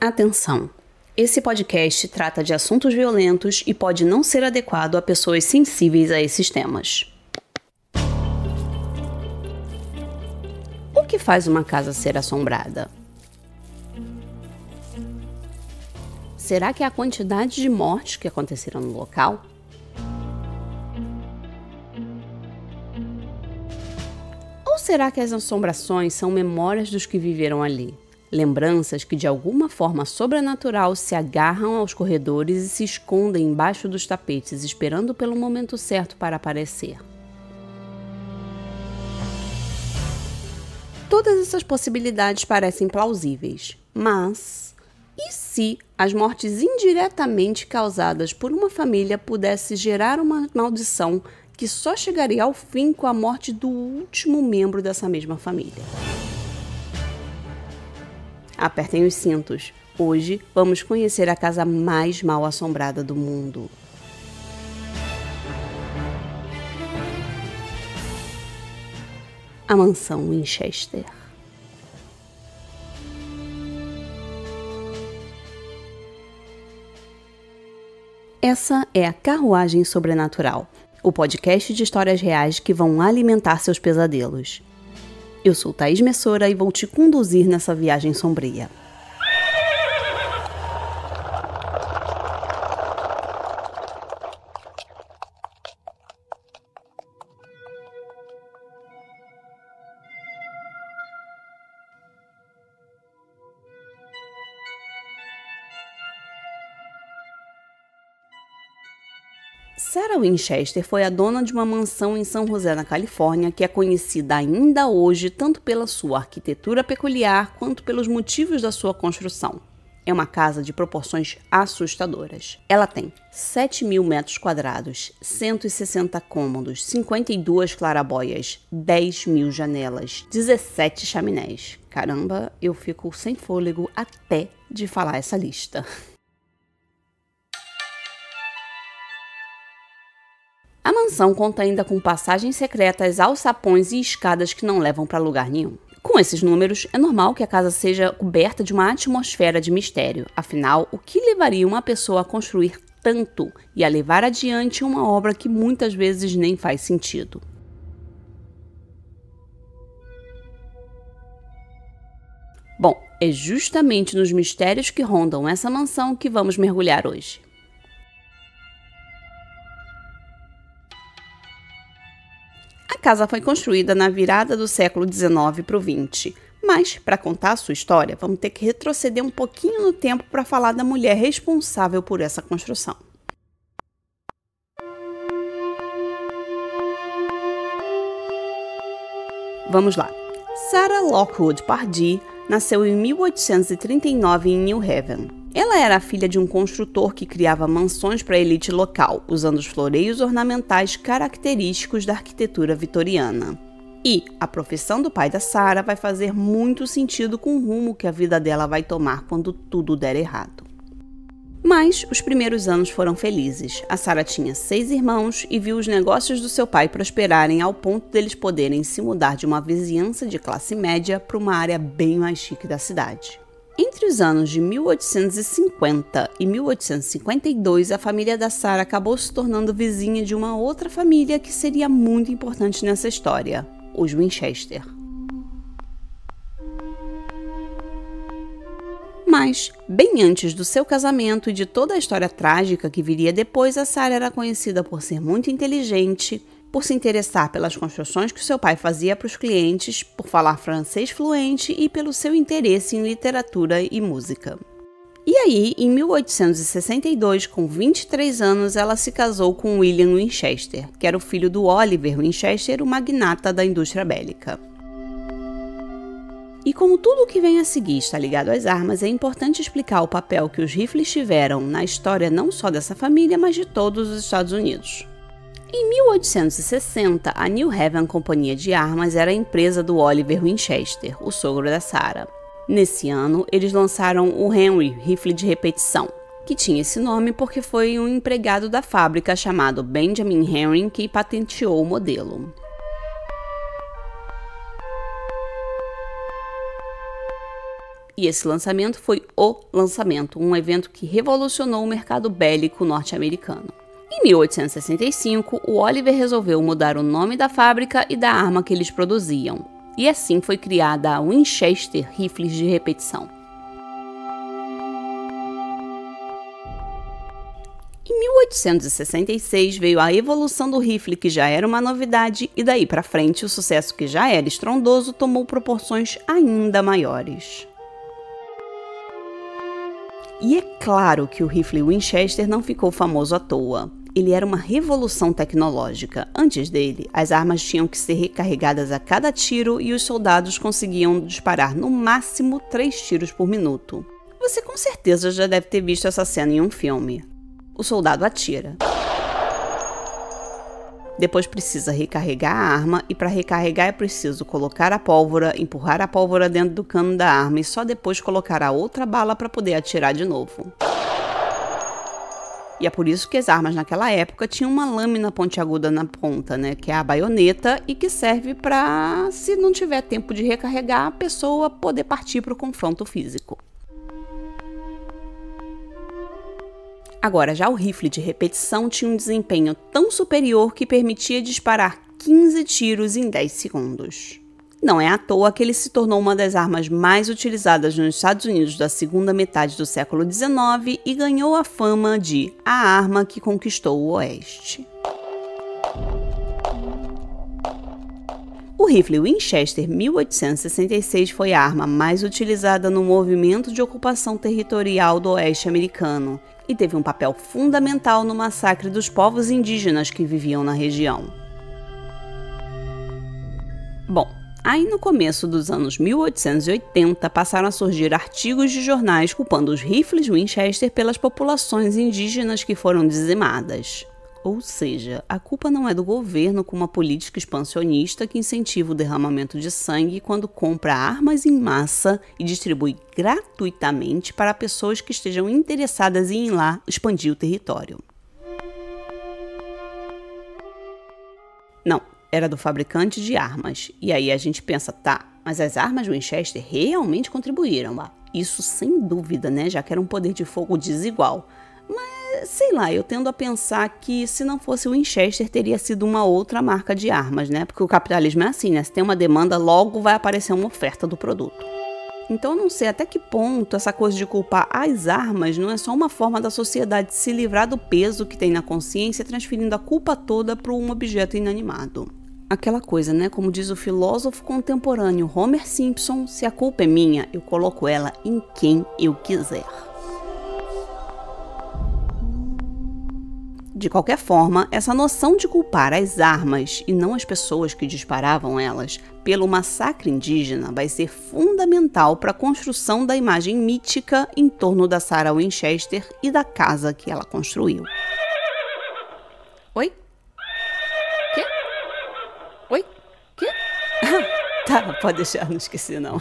Atenção! Esse podcast trata de assuntos violentos e pode não ser adequado a pessoas sensíveis a esses temas. O que faz uma casa ser assombrada? Será que é a quantidade de mortes que aconteceram no local? Ou será que as assombrações são memórias dos que viveram ali? Lembranças que de alguma forma sobrenatural se agarram aos corredores e se escondem embaixo dos tapetes, esperando pelo momento certo para aparecer. Todas essas possibilidades parecem plausíveis, mas e se as mortes indiretamente causadas por uma família pudessem gerar uma maldição que só chegaria ao fim com a morte do último membro dessa mesma família? Apertem os cintos. Hoje vamos conhecer a casa mais mal assombrada do mundo. A mansão Winchester. Essa é a Carruagem Sobrenatural, o podcast de histórias reais que vão alimentar seus pesadelos. Eu sou Thaís Messora e vou te conduzir nessa viagem sombria. Sarah Winchester foi a dona de uma mansão em São José, na Califórnia, que é conhecida ainda hoje tanto pela sua arquitetura peculiar quanto pelos motivos da sua construção. É uma casa de proporções assustadoras. Ela tem 7.000 metros quadrados, 160 cômodos, 52 clarabóias, 10.000 janelas, 17 chaminés. Caramba, eu fico sem fôlego até de falar essa lista. A mansão conta ainda com passagens secretas, alçapões e escadas que não levam para lugar nenhum. Com esses números, é normal que a casa seja coberta de uma atmosfera de mistério. Afinal, o que levaria uma pessoa a construir tanto e a levar adiante uma obra que muitas vezes nem faz sentido? Bom, é justamente nos mistérios que rondam essa mansão que vamos mergulhar hoje. A casa foi construída na virada do século XIX para o XX, mas, para contar a sua história, vamos ter que retroceder um pouquinho no tempo para falar da mulher responsável por essa construção. Vamos lá. Sarah Lockwood Pardee nasceu em 1839 em New Haven. Ela era a filha de um construtor que criava mansões para a elite local, usando os floreios ornamentais característicos da arquitetura vitoriana. E a profissão do pai da Sarah vai fazer muito sentido com o rumo que a vida dela vai tomar quando tudo der errado. Mas os primeiros anos foram felizes. A Sarah tinha 6 irmãos e viu os negócios do seu pai prosperarem ao ponto deles poderem se mudar de uma vizinhança de classe média para uma área bem mais chique da cidade. Entre os anos de 1850 e 1852, a família da Sarah acabou se tornando vizinha de uma outra família que seria muito importante nessa história, os Winchester. Mas, bem antes do seu casamento e de toda a história trágica que viria depois, a Sarah era conhecida por ser muito inteligente, por se interessar pelas construções que seu pai fazia para os clientes, por falar francês fluente e pelo seu interesse em literatura e música. E aí, em 1862, com 23 anos, ela se casou com William Winchester, que era o filho do Oliver Winchester, o magnata da indústria bélica. E como tudo o que vem a seguir está ligado às armas, é importante explicar o papel que os rifles tiveram na história não só dessa família, mas de todos os Estados Unidos. Em 1860, a New Haven Companhia de Armas era a empresa do Oliver Winchester, o sogro da Sarah. Nesse ano, eles lançaram o Henry rifle de repetição, que tinha esse nome porque foi um empregado da fábrica chamado Benjamin Henry que patenteou o modelo. E esse lançamento foi o lançamento, um evento que revolucionou o mercado bélico norte-americano. Em 1865, o Oliver resolveu mudar o nome da fábrica e da arma que eles produziam. E assim foi criada a Winchester Rifles de repetição. Em 1866 veio a evolução do rifle, que já era uma novidade, e daí para frente o sucesso, que já era estrondoso, tomou proporções ainda maiores. E é claro que o rifle Winchester não ficou famoso à toa. Ele era uma revolução tecnológica. Antes dele, as armas tinham que ser recarregadas a cada tiro e os soldados conseguiam disparar no máximo 3 tiros por minuto. Você com certeza já deve ter visto essa cena em um filme. O soldado atira. Depois precisa recarregar a arma e para recarregar é preciso colocar a pólvora, empurrar a pólvora dentro do cano da arma e só depois colocar a outra bala para poder atirar de novo. E é por isso que as armas naquela época tinham uma lâmina pontiaguda na ponta, né, que é a baioneta e que serve para, se não tiver tempo de recarregar, a pessoa poder partir para o confronto físico. Agora, já o rifle de repetição tinha um desempenho tão superior que permitia disparar 15 tiros em 10 segundos. Não é à toa que ele se tornou uma das armas mais utilizadas nos Estados Unidos da segunda metade do século XIX e ganhou a fama de a arma que conquistou o Oeste. O rifle Winchester 1866 foi a arma mais utilizada no movimento de ocupação territorial do Oeste americano e teve um papel fundamental no massacre dos povos indígenas que viviam na região. Bom, aí no começo dos anos 1880 passaram a surgir artigos de jornais culpando os rifles Winchester pelas populações indígenas que foram dizimadas. Ou seja, a culpa não é do governo com uma política expansionista que incentiva o derramamento de sangue quando compra armas em massa e distribui gratuitamente para pessoas que estejam interessadas em ir lá expandir o território. Não, era do fabricante de armas. E aí a gente pensa, tá, mas as armas Winchester realmente contribuíram. Isso sem dúvida, né, já que era um poder de fogo desigual. Mas, sei lá, eu tendo a pensar que se não fosse o Winchester, teria sido uma outra marca de armas, né? Porque o capitalismo é assim, né? Se tem uma demanda, logo vai aparecer uma oferta do produto. Então eu não sei até que ponto essa coisa de culpar as armas não é só uma forma da sociedade se livrar do peso que tem na consciência, transferindo a culpa toda para um objeto inanimado. Aquela coisa, né? Como diz o filósofo contemporâneo Homer Simpson, se a culpa é minha, eu coloco ela em quem eu quiser. De qualquer forma, essa noção de culpar as armas e não as pessoas que disparavam elas pelo massacre indígena vai ser fundamental para a construção da imagem mítica em torno da Sarah Winchester e da casa que ela construiu. Oi? Quê? Oi? Quê? Tá, pode deixar, não esqueci não.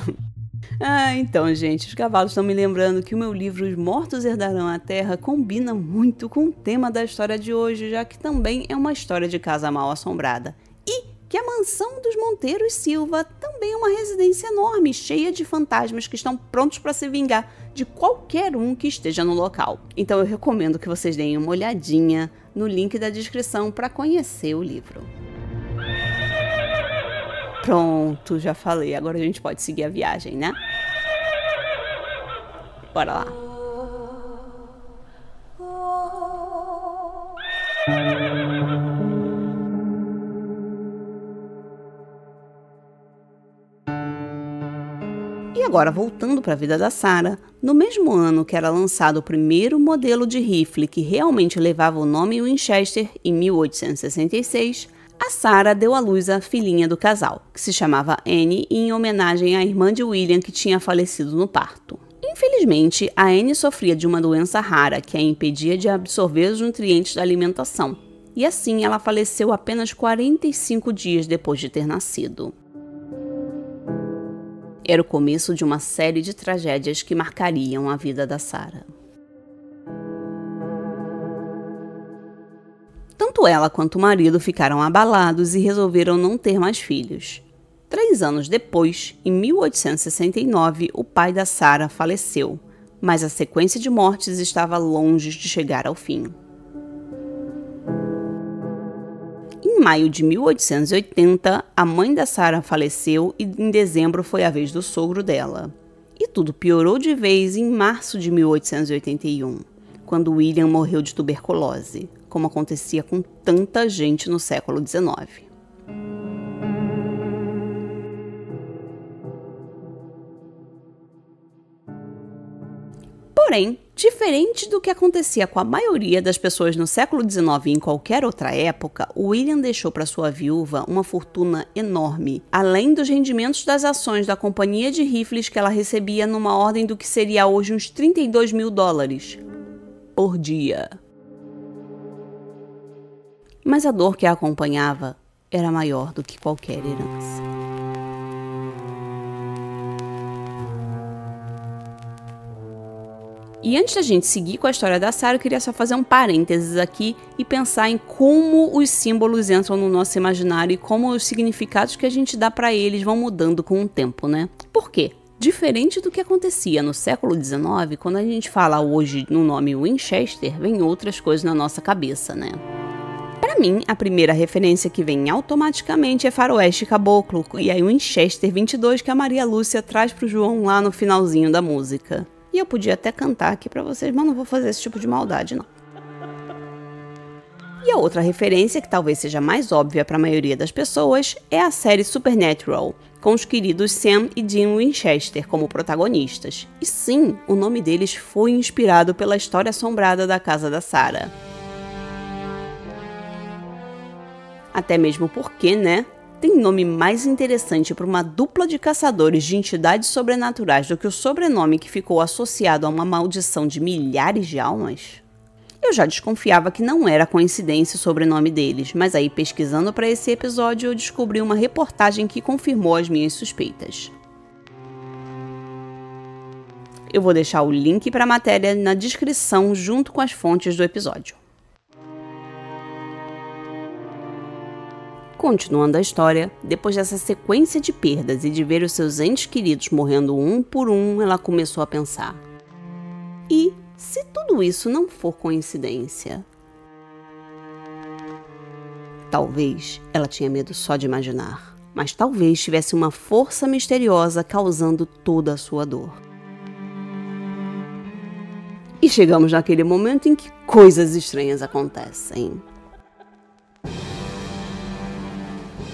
Então, gente, os cavalos estão me lembrando que o meu livro Os Mortos Herdarão a Terra combina muito com o tema da história de hoje, já que também é uma história de casa mal assombrada. E que a mansão dos Monteiros Silva também é uma residência enorme, cheia de fantasmas que estão prontos para se vingar de qualquer um que esteja no local. Então eu recomendo que vocês deem uma olhadinha no link da descrição para conhecer o livro. Pronto, já falei. Agora a gente pode seguir a viagem, né? Bora lá. E agora, voltando para a vida da Sarah, no mesmo ano que era lançado o primeiro modelo de rifle que realmente levava o nome Winchester, em 1866, a Sarah deu à luz a filhinha do casal, que se chamava Anne, em homenagem à irmã de William que tinha falecido no parto. Infelizmente, a Anne sofria de uma doença rara que a impedia de absorver os nutrientes da alimentação, e assim ela faleceu apenas 45 dias depois de ter nascido. Era o começo de uma série de tragédias que marcariam a vida da Sarah. Tanto ela quanto o marido ficaram abalados e resolveram não ter mais filhos. 3 anos depois, em 1869, o pai da Sarah faleceu, mas a sequência de mortes estava longe de chegar ao fim. Em maio de 1880, a mãe da Sarah faleceu e em dezembro foi a vez do sogro dela. E tudo piorou de vez em março de 1881, quando William morreu de tuberculose, como acontecia com tanta gente no século XIX. Porém, diferente do que acontecia com a maioria das pessoas no século XIX e em qualquer outra época, William deixou para sua viúva uma fortuna enorme, além dos rendimentos das ações da companhia de rifles que ela recebia numa ordem do que seria hoje uns $32 mil por dia. Mas a dor que a acompanhava era maior do que qualquer herança. E antes da gente seguir com a história da Sarah, eu queria só fazer um parênteses aqui e pensar em como os símbolos entram no nosso imaginário e como os significados que a gente dá para eles vão mudando com o tempo, né? Por quê? Diferente do que acontecia no século XIX, quando a gente fala hoje no nome Winchester, vem outras coisas na nossa cabeça, né? Para mim, a primeira referência que vem automaticamente é Faroeste Caboclo, e aí o Winchester 22 que a Maria Lúcia traz pro João lá no finalzinho da música. E eu podia até cantar aqui pra vocês, mas não vou fazer esse tipo de maldade, não. E a outra referência, que talvez seja mais óbvia para a maioria das pessoas, é a série Supernatural, com os queridos Sam e Dean Winchester como protagonistas. E sim, o nome deles foi inspirado pela história assombrada da casa da Sarah. Até mesmo porque, né? Tem nome mais interessante para uma dupla de caçadores de entidades sobrenaturais do que o sobrenome que ficou associado a uma maldição de milhares de almas? Eu já desconfiava que não era coincidência o sobrenome deles, mas aí pesquisando para esse episódio eu descobri uma reportagem que confirmou as minhas suspeitas. Eu vou deixar o link para a matéria na descrição junto com as fontes do episódio. Continuando a história, depois dessa sequência de perdas e de ver os seus entes queridos morrendo um por um, ela começou a pensar: e se tudo isso não for coincidência? Talvez ela tinha medo só de imaginar, mas talvez tivesse uma força misteriosa causando toda a sua dor. E chegamos naquele momento em que coisas estranhas acontecem.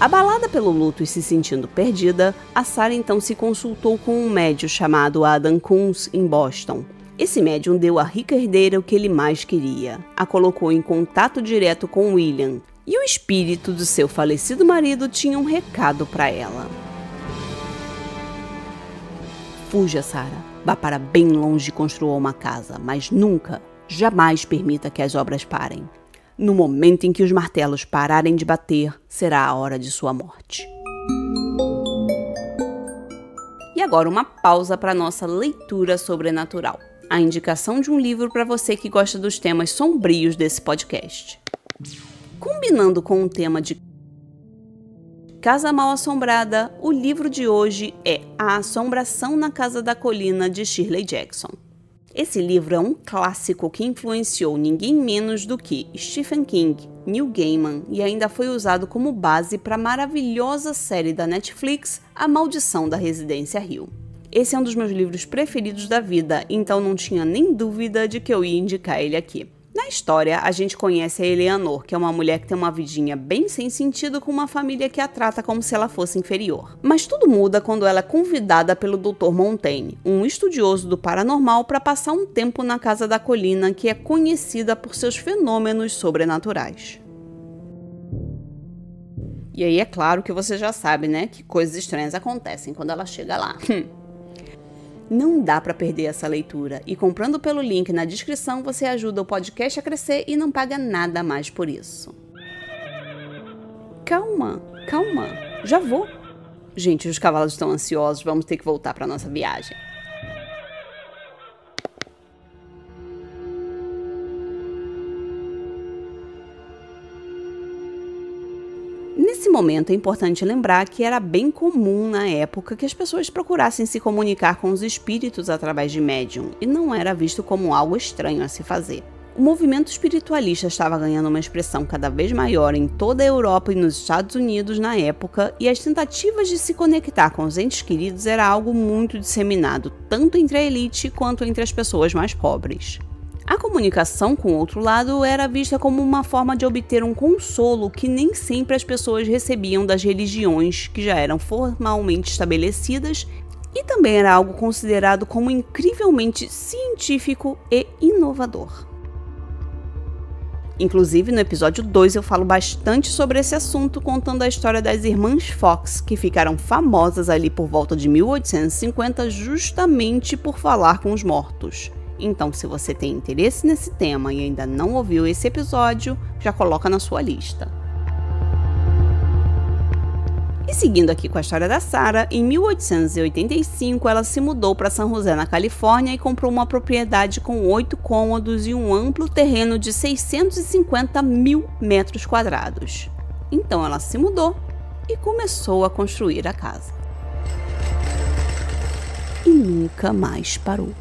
Abalada pelo luto e se sentindo perdida, a Sarah então se consultou com um médium chamado Adam Kunz em Boston. Esse médium deu à rica herdeira o que ele mais queria. A colocou em contato direto com William. E o espírito do seu falecido marido tinha um recado para ela. Fuja, Sarah. Vá para bem longe e construa uma casa, mas nunca, jamais permita que as obras parem. No momento em que os martelos pararem de bater, será a hora de sua morte. E agora uma pausa para nossa leitura sobrenatural. A indicação de um livro para você que gosta dos temas sombrios desse podcast. Combinando com o tema de Casa Mal Assombrada, o livro de hoje é A Assombração na Casa da Colina, de Shirley Jackson. Esse livro é um clássico que influenciou ninguém menos do que Stephen King, Neil Gaiman e ainda foi usado como base para a maravilhosa série da Netflix A Maldição da Residência Hill. Esse é um dos meus livros preferidos da vida, então não tinha nem dúvida de que eu ia indicar ele aqui. Na história, a gente conhece a Eleanor, que é uma mulher que tem uma vidinha bem sem sentido com uma família que a trata como se ela fosse inferior. Mas tudo muda quando ela é convidada pelo Dr. Montaigne, um estudioso do paranormal, para passar um tempo na Casa da Colina, que é conhecida por seus fenômenos sobrenaturais. E aí é claro que você já sabe, né, que coisas estranhas acontecem quando ela chega lá. Não dá para perder essa leitura, e comprando pelo link na descrição você ajuda o podcast a crescer e não paga nada mais por isso. Calma, já vou. Gente, os cavalos estão ansiosos, vamos ter que voltar para nossa viagem. Nesse Nesse momento é importante lembrar que era bem comum na época que as pessoas procurassem se comunicar com os espíritos através de médium, e não era visto como algo estranho a se fazer. O movimento espiritualista estava ganhando uma expressão cada vez maior em toda a Europa e nos Estados Unidos na época, e as tentativas de se conectar com os entes queridos era algo muito disseminado, tanto entre a elite quanto entre as pessoas mais pobres. A comunicação com o outro lado era vista como uma forma de obter um consolo que nem sempre as pessoas recebiam das religiões que já eram formalmente estabelecidas, e também era algo considerado como incrivelmente científico e inovador. Inclusive, no episódio 2 eu falo bastante sobre esse assunto, contando a história das irmãs Fox, que ficaram famosas ali por volta de 1850 justamente por falar com os mortos. Então, se você tem interesse nesse tema e ainda não ouviu esse episódio, já coloca na sua lista. E seguindo aqui com a história da Sarah, em 1885 ela se mudou para San José, na Califórnia, e comprou uma propriedade com 8 cômodos e um amplo terreno de 650 mil metros quadrados. Então ela se mudou e começou a construir a casa. E nunca mais parou.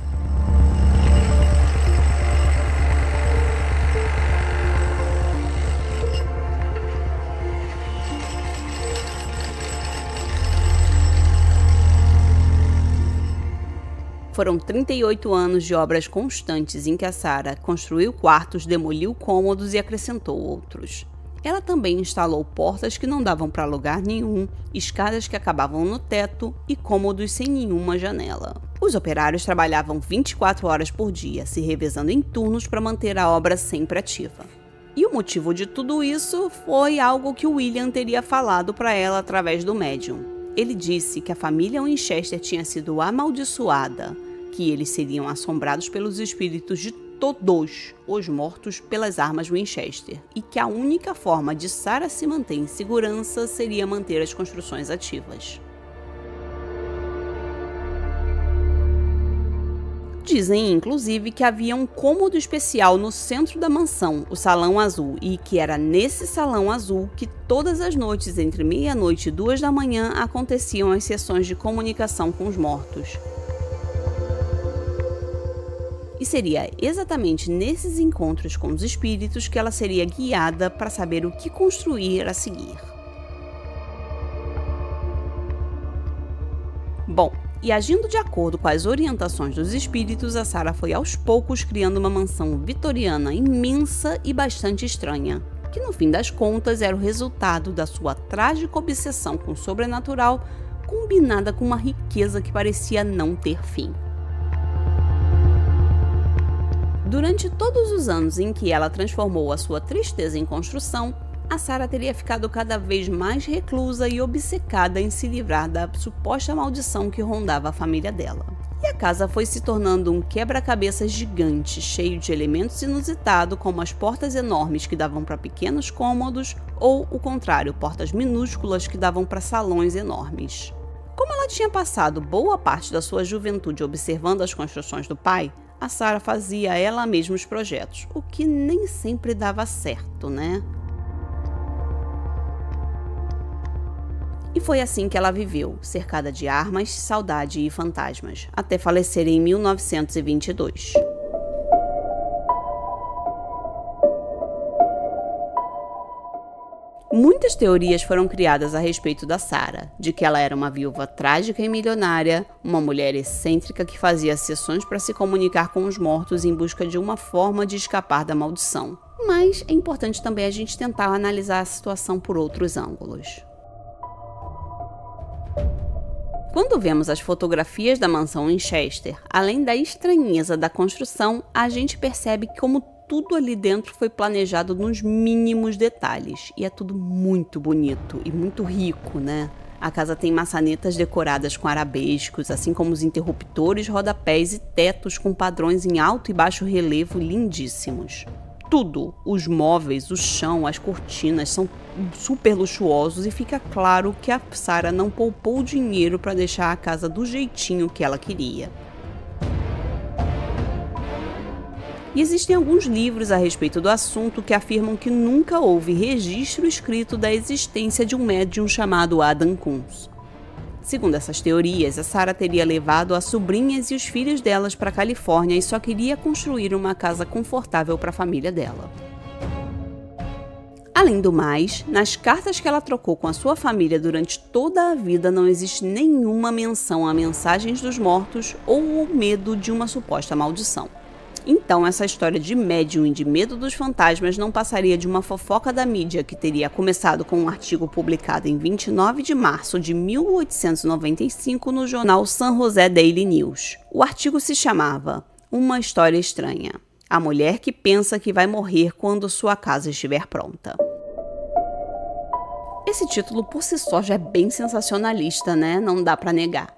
Foram 38 anos de obras constantes em que a Sarah construiu quartos, demoliu cômodos e acrescentou outros. Ela também instalou portas que não davam para lugar nenhum, escadas que acabavam no teto e cômodos sem nenhuma janela. Os operários trabalhavam 24 horas por dia, se revezando em turnos para manter a obra sempre ativa. E o motivo de tudo isso foi algo que William teria falado para ela através do médium. Ele disse que a família Winchester tinha sido amaldiçoada, que eles seriam assombrados pelos espíritos de todos os mortos pelas armas Winchester, e que a única forma de Sarah se manter em segurança seria manter as construções ativas. Dizem, inclusive, que havia um cômodo especial no centro da mansão, o Salão Azul, e que era nesse Salão Azul que todas as noites, entre meia-noite e 2 da manhã, aconteciam as sessões de comunicação com os mortos. E seria exatamente nesses encontros com os espíritos que ela seria guiada para saber o que construir a seguir. Bom, e agindo de acordo com as orientações dos espíritos, a Sarah foi aos poucos criando uma mansão vitoriana imensa e bastante estranha, que no fim das contas era o resultado da sua trágica obsessão com o sobrenatural, combinada com uma riqueza que parecia não ter fim. Durante todos os anos em que ela transformou a sua tristeza em construção, a Sarah teria ficado cada vez mais reclusa e obcecada em se livrar da suposta maldição que rondava a família dela. E a casa foi se tornando um quebra-cabeças gigante, cheio de elementos inusitados, como as portas enormes que davam para pequenos cômodos, ou, o contrário, portas minúsculas que davam para salões enormes. Como ela tinha passado boa parte da sua juventude observando as construções do pai, a Sarah fazia ela mesma os projetos, o que nem sempre dava certo, né? E foi assim que ela viveu, cercada de armas, saudade e fantasmas, até falecer em 1922. Muitas teorias foram criadas a respeito da Sarah, de que ela era uma viúva trágica e milionária, uma mulher excêntrica que fazia sessões para se comunicar com os mortos em busca de uma forma de escapar da maldição. Mas é importante também a gente tentar analisar a situação por outros ângulos. Quando vemos as fotografias da mansão Winchester, além da estranheza da construção, a gente percebe como tudo ali dentro foi planejado nos mínimos detalhes. E é tudo muito bonito e muito rico, né? A casa tem maçanetas decoradas com arabescos, assim como os interruptores, rodapés e tetos com padrões em alto e baixo relevo lindíssimos. Tudo, os móveis, o chão, as cortinas são super luxuosos e fica claro que a Sarah não poupou dinheiro para deixar a casa do jeitinho que ela queria. E existem alguns livros a respeito do assunto que afirmam que nunca houve registro escrito da existência de um médium chamado Adam Kunz. Segundo essas teorias, a Sarah teria levado as sobrinhas e os filhos delas para a Califórnia e só queria construir uma casa confortável para a família dela. Além do mais, nas cartas que ela trocou com a sua família durante toda a vida não existe nenhuma menção a mensagens dos mortos ou o medo de uma suposta maldição. Então, essa história de médium e de medo dos fantasmas não passaria de uma fofoca da mídia que teria começado com um artigo publicado em 29 de março de 1895 no jornal San Jose Daily News. O artigo se chamava Uma História Estranha. A mulher que pensa que vai morrer quando sua casa estiver pronta. Esse título por si só já é bem sensacionalista, né? Não dá pra negar.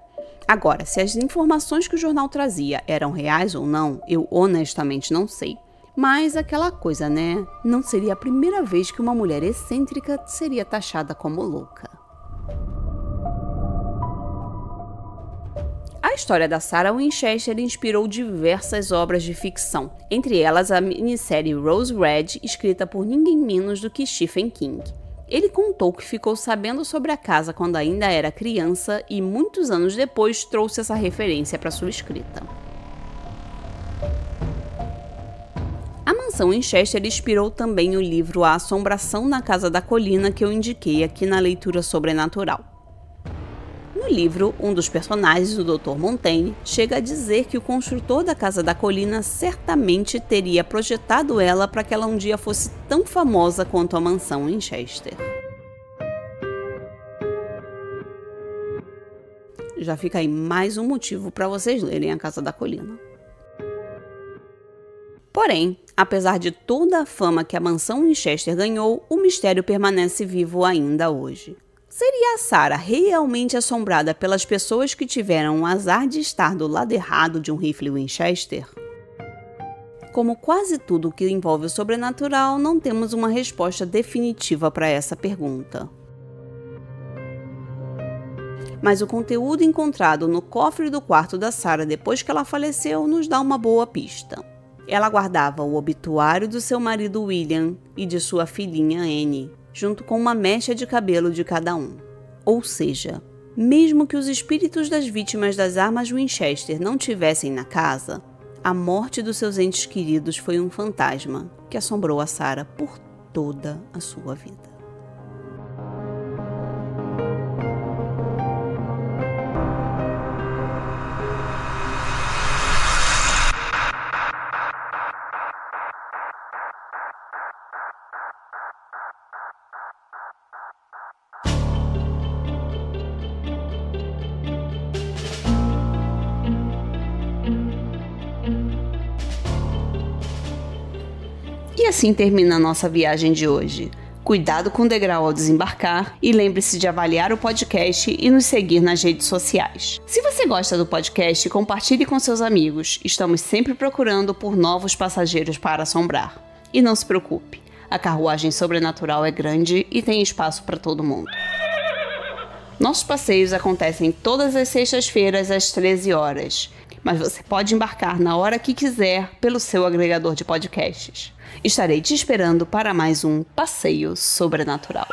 Agora, se as informações que o jornal trazia eram reais ou não, eu honestamente não sei. Mas aquela coisa, né? Não seria a primeira vez que uma mulher excêntrica seria taxada como louca. A história da Sarah Winchester inspirou diversas obras de ficção, entre elas a minissérie Rose Red, escrita por ninguém menos do que Stephen King. Ele contou que ficou sabendo sobre a casa quando ainda era criança e muitos anos depois trouxe essa referência para sua escrita. A mansão Winchester inspirou também o livro A Assombração na Casa da Colina, que eu indiquei aqui na leitura sobrenatural. No livro, um dos personagens, o Dr. Montaigne, chega a dizer que o construtor da Casa da Colina certamente teria projetado ela para que ela um dia fosse tão famosa quanto a mansão Winchester. Já fica aí mais um motivo para vocês lerem A Casa da Colina. Porém, apesar de toda a fama que a mansão Winchester ganhou, o mistério permanece vivo ainda hoje. Seria a Sarah realmente assombrada pelas pessoas que tiveram o azar de estar do lado errado de um rifle Winchester? Como quase tudo que envolve o sobrenatural, não temos uma resposta definitiva para essa pergunta. Mas o conteúdo encontrado no cofre do quarto da Sarah depois que ela faleceu nos dá uma boa pista. Ela guardava o obituário do seu marido William e de sua filhinha Anne, junto com uma mecha de cabelo de cada um. Ou seja, mesmo que os espíritos das vítimas das armas Winchester não tivessem na casa, a morte dos seus entes queridos foi um fantasma que assombrou a Sarah por toda a sua vida. E assim termina a nossa viagem de hoje. Cuidado com o degrau ao desembarcar e lembre-se de avaliar o podcast e nos seguir nas redes sociais. Se você gosta do podcast, compartilhe com seus amigos. Estamos sempre procurando por novos passageiros para assombrar. E não se preocupe, a carruagem sobrenatural é grande e tem espaço para todo mundo. Nossos passeios acontecem todas as sextas-feiras às 13 horas. Mas você pode embarcar na hora que quiser pelo seu agregador de podcasts. Estarei te esperando para mais um Passeio Sobrenatural.